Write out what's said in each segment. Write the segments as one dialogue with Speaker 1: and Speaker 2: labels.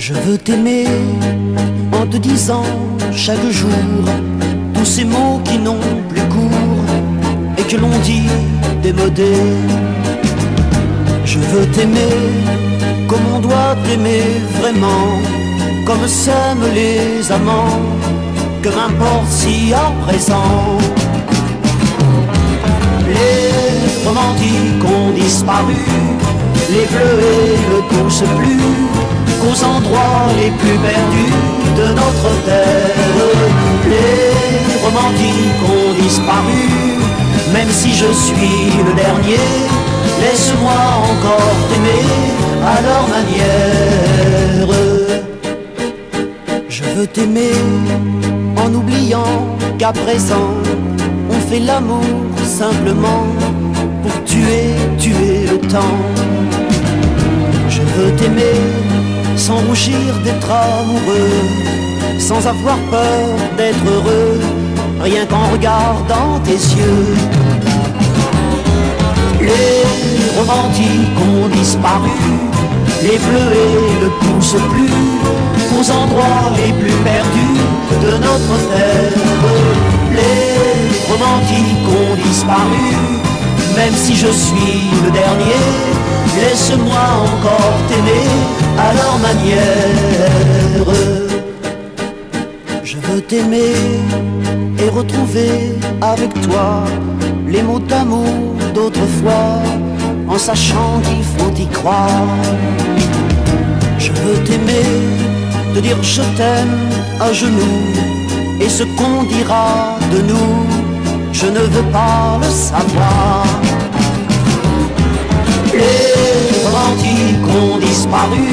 Speaker 1: Je veux t'aimer en te disant chaque jour tous ces mots qui n'ont plus cours et que l'on dit démodé. Je veux t'aimer comme on doit t'aimer vraiment, comme s'aiment les amants, que m'importe si à présent les romantiques ont disparu, les bleus et ne poussent plus qu'aux endroits les plus perdus de notre terre. Les romantiques ont disparu, même si je suis le dernier, laisse-moi encore t'aimer à leur manière. Je veux t'aimer en oubliant qu'à présent on fait l'amour simplement pour tuer le temps. Je veux t'aimer sans rougir d'être amoureux, sans avoir peur d'être heureux, rien qu'en regardant tes yeux. Les romantiques ont disparu, les bleus et ne poussent plus qu'aux endroits les plus perdus de notre terre. Les romantiques ont disparu, même si je suis le dernier, laisse-moi encore t'aimer à leur manière. Je veux t'aimer et retrouver avec toi les mots d'amour d'autrefois, en sachant qu'il faut y croire. Je veux t'aimer, te dire je t'aime à genoux, et ce qu'on dira de nous, je ne veux pas le savoir. Les romantiques ont disparu,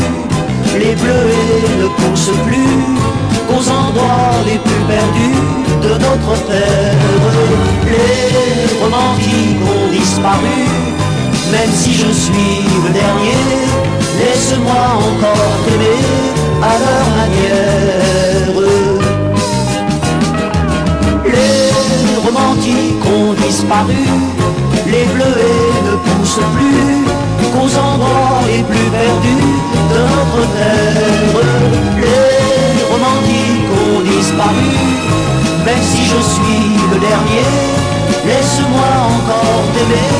Speaker 1: les bleus et ne poussent plus qu'aux endroits les plus perdus de notre terre. Les romantiques ont disparu, même si je suis le dernier, laisse-moi encore t'aimer à leur manière. Les romantiques ont disparu, les bleus et ne poussent plus qu'aux endroits les plus perdus de notre terre. Les romantiques ont disparu, même si je suis le dernier, laisse-moi encore t'aimer